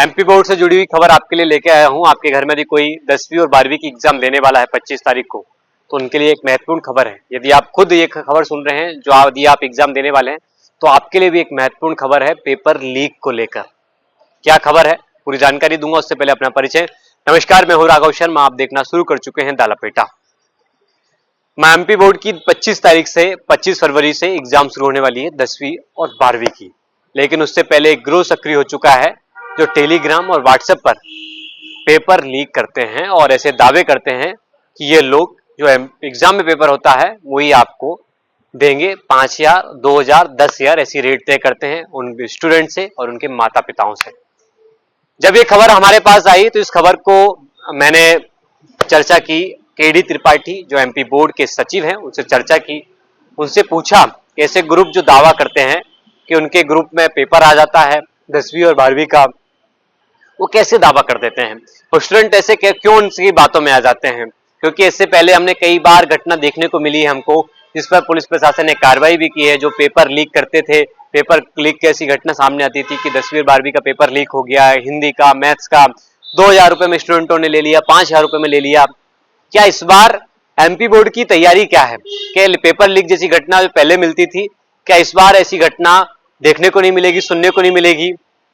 MP board से जुड़ी हुई खबर आपके लिए लेके आया हूं। आपके घर में यदि कोई 10वीं और 12वीं की एग्जाम देने वाला है 25 तारीख को, तो उनके लिए एक महत्वपूर्ण खबर है। यदि आप खुद ये खबर सुन रहे हैं, जो यदि आप एग्जाम देने वाले हैं, तो आपके लिए भी एक महत्वपूर्ण खबर है पेपर लीक को लेकर। क्या खबर है, पूरी जानकारी दूंगा। उससे पहले अपना परिचय। नमस्कार, मैं हूं राघव शर्मा। आप देखना शुरू कर चुके हैं दालापेटा। एमपी बोर्ड की 25 फरवरी से एग्जाम शुरू होने वाली है 10वीं और 12वीं की। लेकिन उससे पहले एक गिरोह सक्रिय हो चुका है, जो टेलीग्राम और व्हाट्सएप पर पेपर लीक करते हैं और ऐसे दावे करते हैं कि ये लोग जो एग्जाम में पेपर होता है वही आपको देंगे। 5,000, 2,000, 10,000 ऐसी रेट तय करते हैं उन स्टूडेंट से और उनके माता पिताओं से। जब ये खबर हमारे पास आई तो इस खबर को मैंने चर्चा की। केडी त्रिपाठी जो एमपी बोर्ड के सचिव हैं, उनसे चर्चा की। उनसे पूछा कि ऐसे ग्रुप जो दावा करते हैं कि उनके ग्रुप में पेपर आ जाता है 10वीं और 12वीं का, वो कैसे दावा कर देते हैं और स्टूडेंट ऐसे क्यों उनकी बातों में आ जाते हैं। क्योंकि इससे पहले हमने कई बार घटना देखने को मिली है हमको, जिस पर पुलिस प्रशासन ने कार्रवाई भी की है। जो पेपर लीक करते थे, पेपर लीक की ऐसी घटना सामने आती थी कि 10वीं और 12वीं का पेपर लीक हो गया है, हिंदी का, मैथ्स का, 2,000 रुपए में स्टूडेंटों ने ले लिया, 5,000 रुपए में ले लिया। क्या इस बार एमपी बोर्ड की तैयारी क्या है कि पेपर लीक जैसी घटना जो पहले मिलती थी, क्या इस बार ऐसी घटना देखने को नहीं मिलेगी, सुनने को नहीं मिलेगी?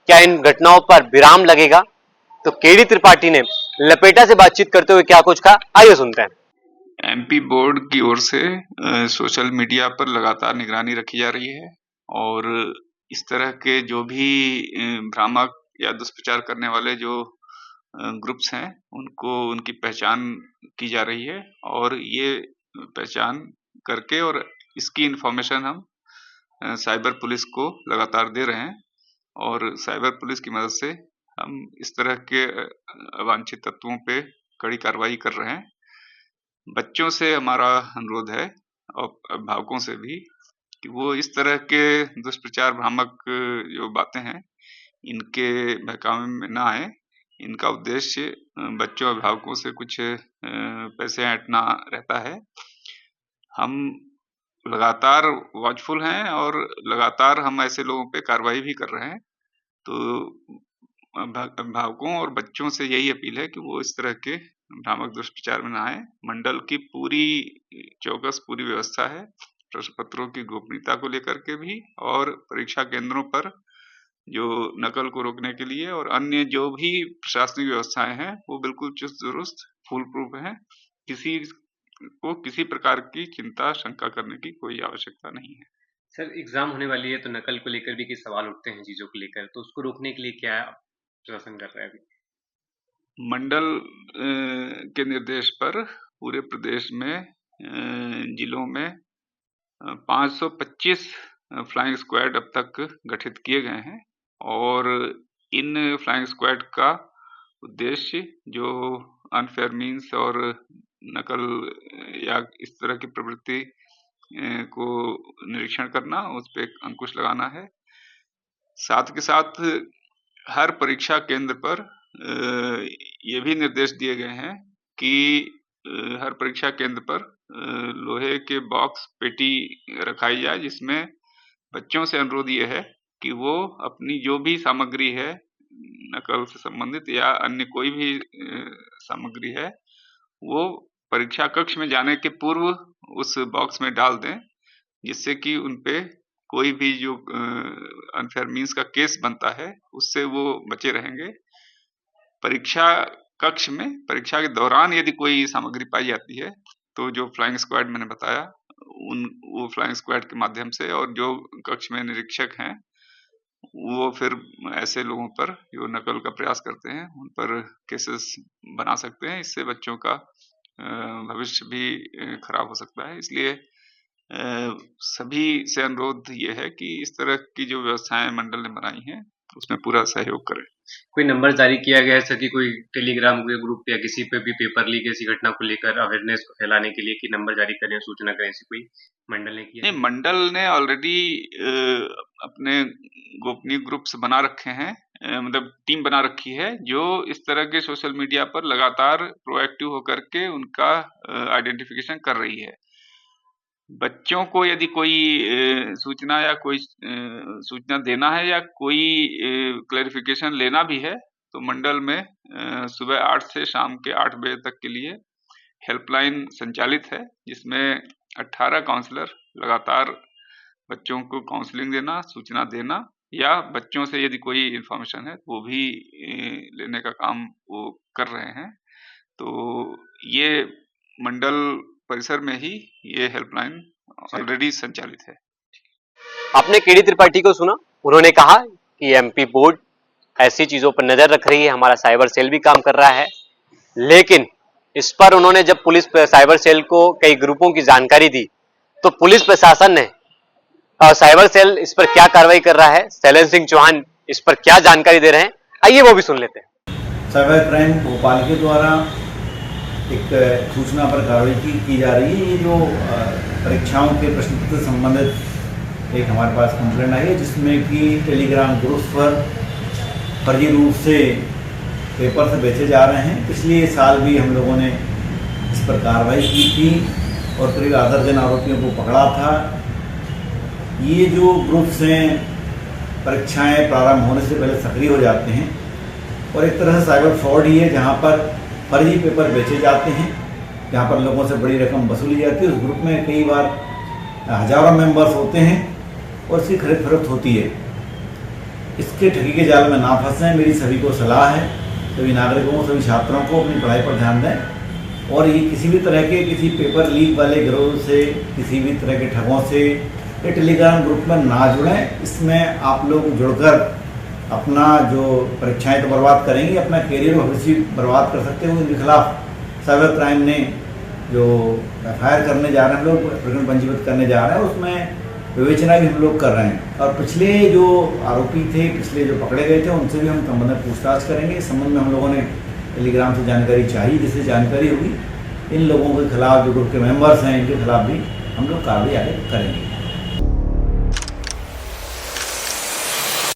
क्या इन घटनाओं पर विराम लगेगा? तो केडी त्रिपाठी ने लपेटा से बातचीत करते हुए क्या कुछ कहा, आइए सुनते हैं। एमपी बोर्ड की ओर से सोशल मीडिया पर लगातार निगरानी रखी जा रही है और इस तरह के जो भी भ्रामक या दुष्प्रचार करने वाले जो ग्रुप्स हैं, उनको उनकी पहचान की जा रही है और ये पहचान करके और इसकी इंफॉर्मेशन हम साइबर पुलिस को लगातार दे रहे हैं और साइबर पुलिस की मदद से हम इस तरह के अवांछित तत्वों पे कड़ी कार्रवाई कर रहे हैं। बच्चों से हमारा अनुरोध है और अभिभावकों से भी कि वो इस तरह के दुष्प्रचार, भ्रामक जो बातें हैं, इनके बहकावे में ना आए। इनका उद्देश्य बच्चों, अभिभावकों से कुछ पैसे ऐंठना रहता है। हम लगातार वॉचफुल हैं और लगातार हम ऐसे लोगों पे कार्रवाई भी कर रहे हैं। तो अभिभावकों और बच्चों से यही अपील है कि वो इस तरह के भ्रामक दुष्प्रचार में ना आए। मंडल की पूरी चौकस पूरी व्यवस्था है, प्रश्न पत्रों की गोपनीयता को लेकर के भी और परीक्षा केंद्रों पर जो नकल को रोकने के लिए और अन्य जो भी प्रशासनिक व्यवस्थाएं हैं, वो बिल्कुल चुस्त दुरुस्त, फूल प्रूफ है। किसी को किसी प्रकार की चिंता, शंका करने की कोई आवश्यकता नहीं है। सर, एग्जाम होने वाली है तो नकल को लेकर भी कई सवाल उठते हैं, चीजों को लेकर, तो उसको रोकने के लिए क्या प्रशासन कर रहा है अभी? मंडल के निर्देश पर पूरे प्रदेश में जिलों में 525 फ्लाइंग स्क्वाड अब तक गठित किए गए हैं और इन फ्लाइंग स्क्वाड का उद्देश्य जो अनफेयर मीन्स और नकल या इस तरह की प्रवृत्ति को निरीक्षण करना, उस पर अंकुश लगाना है। साथ के साथ हर परीक्षा केंद्र पर ये भी निर्देश दिए गए हैं कि हर परीक्षा केंद्र पर लोहे के बॉक्स, पेटी रखाई जाए, जिसमें बच्चों से अनुरोध ये है कि वो अपनी जो भी सामग्री है नकल से संबंधित या अन्य कोई भी सामग्री है, वो परीक्षा कक्ष में जाने के पूर्व उस बॉक्स में डाल दें, जिससे कि उनपे कोई भी जो अनफेयर मीन्स का केस बनता है, उससे वो बचे रहेंगे। परीक्षा कक्ष में परीक्षा के दौरान यदि कोई सामग्री पाई जाती है, तो जो फ्लाइंग स्क्वाड मैंने बताया, वो फ्लाइंग स्क्वाड के माध्यम से और जो कक्ष में निरीक्षक हैं, वो फिर ऐसे लोगों पर जो नकल का प्रयास करते हैं, उन पर केसेस बना सकते हैं। इससे बच्चों का भविष्य भी खराब हो सकता है। इसलिए सभी से अनुरोध ये है कि इस तरह की जो व्यवस्थाएं मंडल ने बनाई हैं, उसमें पूरा सहयोग करें। कोई नंबर जारी किया गया है सर कि कोई टेलीग्राम के ग्रुप या किसी पे भी पेपर लीक ऐसी घटना को लेकर अवेयरनेस को फैलाने के लिए कि नंबर जारी करें, सूचना करें, ऐसी कोई मंडल ने किया? नहीं, मंडल ने ऑलरेडी अपने गोपनीय ग्रुप्स बना रखे हैं, मतलब टीम बना रखी है जो इस तरह के सोशल मीडिया पर लगातार प्रोएक्टिव होकर के उनका आइडेंटिफिकेशन कर रही है। बच्चों को यदि कोई सूचना या कोई सूचना देना है या कोई क्लैरिफिकेशन लेना भी है, तो मंडल में सुबह 8 से शाम के 8 बजे तक के लिए हेल्पलाइन संचालित है, जिसमें 18 काउंसलर लगातार बच्चों को काउंसलिंग देना, सूचना देना या बच्चों से यदि कोई इन्फॉर्मेशन है वो भी लेने का काम वो कर रहे हैं। तो ये मंडल परिसर में ही ये हेल्पलाइन ऑलरेडी संचालित है। आपने केडी त्रिपाठी को सुना, उन्होंने कहा कि एमपी बोर्ड ऐसी चीजों पर नजर रख रही है, हमारा साइबर सेल भी काम कर रहा है, लेकिन इस पर उन्होंने जब पुलिस साइबर सेल को कई ग्रुपों की जानकारी दी तो पुलिस प्रशासन ने और साइबर सेल इस पर क्या कार्रवाई कर रहा है, शैलेंद्र सिंह चौहान इस पर क्या जानकारी दे रहे हैं, आइए वो भी सुन लेते हैं। साइबर क्राइम भोपाल के द्वारा एक सूचना पर कार्रवाई की जा रही है। ये जो परीक्षाओं के प्रश्न पत्र से संबंधित एक हमारे पास कंप्लेंट आई है, जिसमें कि टेलीग्राम ग्रुप पर फर्जी रूप से पेपर से बेचे जा रहे हैं। पिछले साल भी हम लोगों ने इस पर कार्रवाई की थी और करीब 8 दर्जन आरोपियों को पकड़ा था। ये जो ग्रुप्स हैं परीक्षाएं प्रारंभ होने से पहले सक्रिय हो जाते हैं और एक तरह से साइबर फ्रॉड ही है, जहां पर फर्जी पेपर बेचे जाते हैं, जहां पर लोगों से बड़ी रकम वसूली जाती है। उस ग्रुप में कई बार हजारों मेंबर्स होते हैं और इसकी खरीद फरोख्त होती है। इसके ठगी के जाल में ना फंसें, मेरी सभी को सलाह है, सभी नागरिकों को, सभी छात्रों को अपनी पढ़ाई पर ध्यान दें और ये किसी भी तरह के किसी पेपर लीक वाले गिरोह से, किसी भी तरह के ठगों से ये टेलीग्राम ग्रुप में ना जुड़ें। इसमें आप लोग जुड़कर अपना जो परीक्षाएं तो बर्बाद करेंगे, अपना कैरियर और भविष्य बर्बाद कर सकते हो। इनके खिलाफ साइबर क्राइम ने जो FIR करने जा रहे हैं, हम लोग प्रकरण पंजीबद्ध करने जा रहे हैं, उसमें विवेचना भी हम लोग कर रहे हैं और पिछले जो आरोपी थे, पिछले जो पकड़े गए थे, उनसे भी हम संबंध में पूछताछ करेंगे। इस संबंध में हम लोगों ने टेलीग्राम से जानकारी चाहिए, जिससे जानकारी होगी इन लोगों के खिलाफ, जो ग्रुप के मेंबर्स हैं, इनके खिलाफ भी हम लोग कार्रवाई आगे करेंगे।